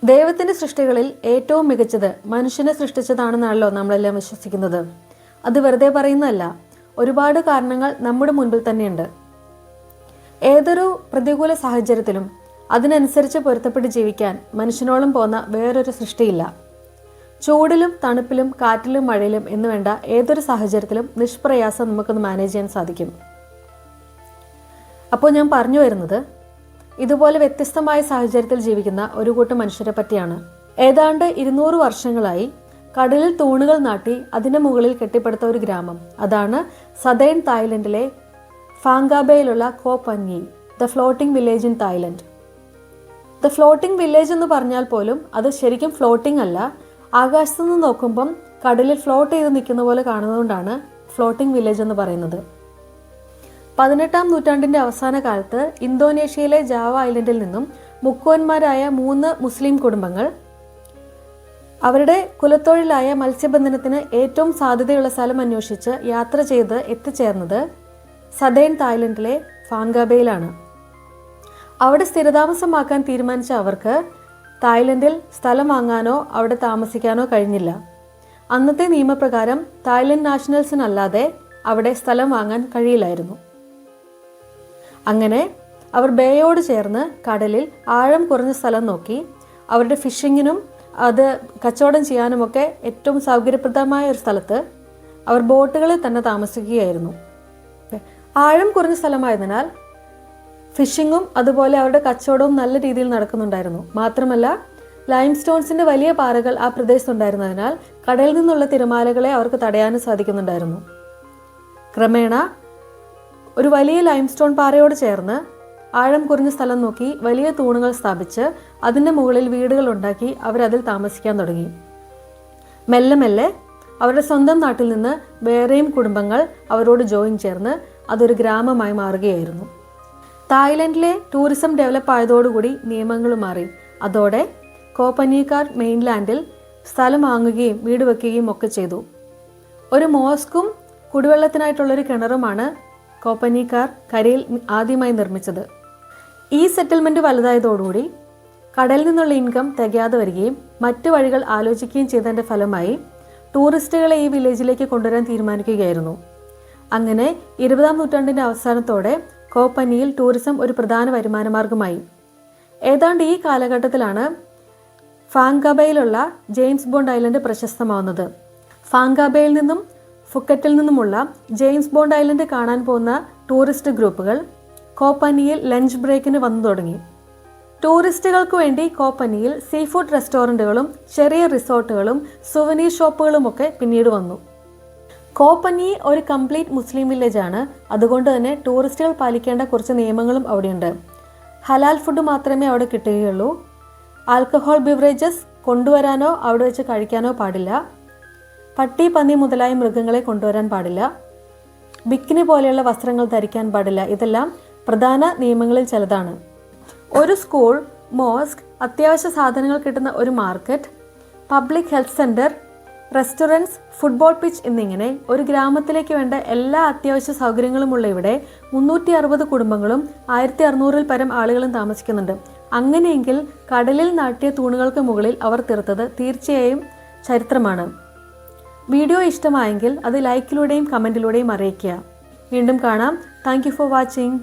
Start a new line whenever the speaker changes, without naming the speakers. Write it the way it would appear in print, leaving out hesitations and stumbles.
ദൈവത്തിൻ്റെ സൃഷ്ടികളിൽ ഏറ്റവും മികച്ചത് മനുഷ്യനെ സൃഷ്ടിച്ചതാണെന്നാണല്ലോ നമ്മളെല്ലാം വിശ്വസിക്കുന്നത്. അത് വെറുതെ പറയുന്നതല്ല. ഒരുപാട് കാരണങ്ങൾ നമ്മുടെ മുൻപിൽ തന്നെയുണ്ട്. ഏതൊരു പ്രതികൂല സാഹചര്യത്തിലും അതിനനുസരിച്ച് പൊരുത്തപ്പെട്ട് ജീവിക്കാൻ മനുഷ്യനോളം പോന്ന വേറൊരു സൃഷ്ടിയില്ല. ചൂടിലും തണുപ്പിലും കാറ്റിലും മഴയിലും എന്ന് വേണ്ട ഏതൊരു സാഹചര്യത്തിലും നിഷ്പ്രയാസം നമുക്കൊന്ന് മാനേജ് ചെയ്യാൻ സാധിക്കും. അപ്പോൾ ഞാൻ പറഞ്ഞു വരുന്നത് ഇതുപോലെ വ്യത്യസ്തമായ സാഹചര്യത്തിൽ ജീവിക്കുന്ന ഒരു കൂട്ടം മനുഷ്യരെ പറ്റിയാണ്. ഏതാണ്ട് 200 വർഷങ്ങളായി കടലിൽ തൂണുകൾ നാട്ടി അതിൻ്റെ മുകളിൽ കെട്ടിപ്പടുത്ത ഒരു ഗ്രാമം. അതാണ് സദേൺ തായ്ലൻഡിലെ ഫാങ്കാബയിലുള്ള Ko Panyi, the floating village in Thailand. The floating village എന്ന് പറഞ്ഞാൽ പോലും അത് ശരിക്കും ഫ്ലോട്ടിംഗ് അല്ല. ആകാശത്തു നിന്ന് നോക്കുമ്പം കടലിൽ ഫ്ലോട്ട് ചെയ്ത് നിൽക്കുന്ന പോലെ കാണുന്നതുകൊണ്ടാണ് ഫ്ലോട്ടിംഗ് വില്ലേജ് എന്ന് പറയുന്നത്. 18-ാം നൂറ്റാണ്ടിൻ്റെ അവസാന കാലത്ത് ഇന്തോനേഷ്യയിലെ ജാവ ഐലൻഡിൽ നിന്നും മുക്കുവന്മാരായ 3 മുസ്ലിം കുടുംബങ്ങൾ അവരുടെ കുലത്തൊഴിലായ മത്സ്യബന്ധനത്തിന് ഏറ്റവും സാധ്യതയുള്ള സ്ഥലം അന്വേഷിച്ച് യാത്ര ചെയ്ത് എത്തിച്ചേർന്നത് സദേൺ തായ്ലൻഡിലെ ഫാങ്കാബയിലാണ്. അവിടെ സ്ഥിരതാമസമാക്കാൻ തീരുമാനിച്ച അവർക്ക് തായ്ലൻഡിൽ സ്ഥലം വാങ്ങാനോ അവിടെ താമസിക്കാനോ കഴിഞ്ഞില്ല. അന്നത്തെ നിയമപ്രകാരം തായ്ലൻഡ് നാഷണൽസിനല്ലാതെ അവിടെ സ്ഥലം വാങ്ങാൻ കഴിയില്ലായിരുന്നു. അങ്ങനെ അവർ ബേയോട് ചേർന്ന് കടലിൽ ആഴം കുറഞ്ഞ സ്ഥലം നോക്കി അവരുടെ ഫിഷിങ്ങിനും അത് കച്ചവടം ചെയ്യാനുമൊക്കെ ഏറ്റവും സൗകര്യപ്രദമായ ഒരു സ്ഥലത്ത് അവർ ബോട്ടുകളിൽ തന്നെ താമസിക്കുകയായിരുന്നു. ആഴം കുറഞ്ഞ സ്ഥലമായതിനാൽ ഫിഷിങ്ങും അതുപോലെ അവരുടെ കച്ചവടവും നല്ല രീതിയിൽ നടക്കുന്നുണ്ടായിരുന്നു. മാത്രമല്ല ലൈം സ്റ്റോൺസിൻ്റെ വലിയ പാറകൾ ആ പ്രദേശത്തുണ്ടായിരുന്നതിനാൽ കടലിൽ നിന്നുള്ള തിരമാലകളെ അവർക്ക് തടയാനും സാധിക്കുന്നുണ്ടായിരുന്നു. ക്രമേണ ഒരു വലിയ ലൈം സ്റ്റോൺ പാറയോട് ചേർന്ന് ആഴം കുറഞ്ഞ സ്ഥലം നോക്കി വലിയ തൂണുകൾ സ്ഥാപിച്ച് അതിൻ്റെ മുകളിൽ വീടുകൾ ഉണ്ടാക്കി അവരതിൽ താമസിക്കാൻ തുടങ്ങി. മെല്ലെ മെല്ലെ അവരുടെ സ്വന്തം നാട്ടിൽ നിന്ന് വേറെയും കുടുംബങ്ങൾ അവരോട് ജോയിൻ ചേർന്ന് അതൊരു ഗ്രാമമായി മാറുകയായിരുന്നു. തായ്ലൻഡിലെ ടൂറിസം ഡെവലപ്പ് ആയതോടുകൂടി നിയമങ്ങൾ മാറി. അതോടെ കോപ്പനീക്കാർ മെയിൻലാൻഡിൽ സ്ഥലം വാങ്ങുകയും വീട് വയ്ക്കുകയും ഒക്കെ ചെയ്തു. ഒരു മോസ്കും കുടിവെള്ളത്തിനായിട്ടുള്ളൊരു കിണറുമാണ് കോപ്പനീക്കാർ കരയിൽ ആദ്യമായി നിർമ്മിച്ചത്. ഈ സെറ്റിൽമെൻറ്റ് വലുതായതോടുകൂടി കടലിൽ നിന്നുള്ള ഇൻകം തികയാതെ വരികയും മറ്റു വഴികൾ ആലോചിക്കുകയും ചെയ്തതിൻ്റെ ഫലമായി ടൂറിസ്റ്റുകളെ ഈ വില്ലേജിലേക്ക് കൊണ്ടുവരാൻ തീരുമാനിക്കുകയായിരുന്നു. അങ്ങനെ 20-ാം നൂറ്റാണ്ടിൻ്റെ അവസാനത്തോടെ കോപ്പനിയിൽ ടൂറിസം ഒരു പ്രധാന വരുമാനമാർഗമായി. ഏതാണ്ട് ഈ കാലഘട്ടത്തിലാണ് ഫാങ്കാബയിലുള്ള ജെയിംസ് ബോണ്ട് ഐലൻഡ് പ്രശസ്തമാവുന്നത്. ഫാങ്കാബയിൽ നിന്നും ഫുക്കറ്റിൽ നിന്നുമുള്ള ജെയിംസ് ബോണ്ട് ഐലൻഡ് കാണാൻ പോകുന്ന ടൂറിസ്റ്റ് ഗ്രൂപ്പുകൾ കോപ്പനിയിൽ ലഞ്ച് ബ്രേക്കിന് വന്നു തുടങ്ങി. ടൂറിസ്റ്റുകൾക്ക് വേണ്ടി കോപ്പനിയിൽ സീ ഫുഡ് റെസ്റ്റോറൻറ്റുകളും ചെറിയ റിസോർട്ടുകളും സുവനീർ ഷോപ്പുകളുമൊക്കെ പിന്നീട് വന്നു. കോപ്പനി ഒരു കംപ്ലീറ്റ് മുസ്ലിം വില്ലേജാണ്. അതുകൊണ്ട് തന്നെ ടൂറിസ്റ്റുകൾ പാലിക്കേണ്ട കുറച്ച് നിയമങ്ങളും അവിടെയുണ്ട്. ഹലാൽ ഫുഡ് മാത്രമേ അവിടെ കിട്ടുകയുള്ളൂ. ആൽക്കഹോൾ ബിവറേജസ് കൊണ്ടുവരാനോ അവിടെ വെച്ച് കഴിക്കാനോ പാടില്ല. പട്ടി, പന്നി മുതലായ മൃഗങ്ങളെ കൊണ്ടുവരാൻ പാടില്ല. ബിക്കിനി പോലെയുള്ള വസ്ത്രങ്ങൾ ധരിക്കാൻ പാടില്ല. ഇതെല്ലാം പ്രധാന നിയമങ്ങളിൽ ചിലതാണ്. ഒരു സ്കൂൾ, മോസ്ക്, അത്യാവശ്യ സാധനങ്ങൾ കിട്ടുന്ന ഒരു market, public health centre, restaurants, football pitch എന്നിങ്ങനെ ഒരു ഗ്രാമത്തിലേക്ക് വേണ്ട എല്ലാ അത്യാവശ്യ സൗകര്യങ്ങളുമുള്ള ഇവിടെ 360 കുടുംബങ്ങളും 1600-ൽ പരം ആളുകളും താമസിക്കുന്നുണ്ട്. അങ്ങനെയെങ്കിൽ കടലിൽ നാട്ടിയ തൂണുകൾക്ക് മുകളിൽ അവർ തീർത്തത് തീർച്ചയായും ചരിത്രമാണ്. വീഡിയോ ഇഷ്ടമായെങ്കിൽ അത് ലൈക്കിലൂടെയും കമൻറ്റിലൂടെയും അറിയിക്കുക. വീണ്ടും കാണാം. Thank you for watching.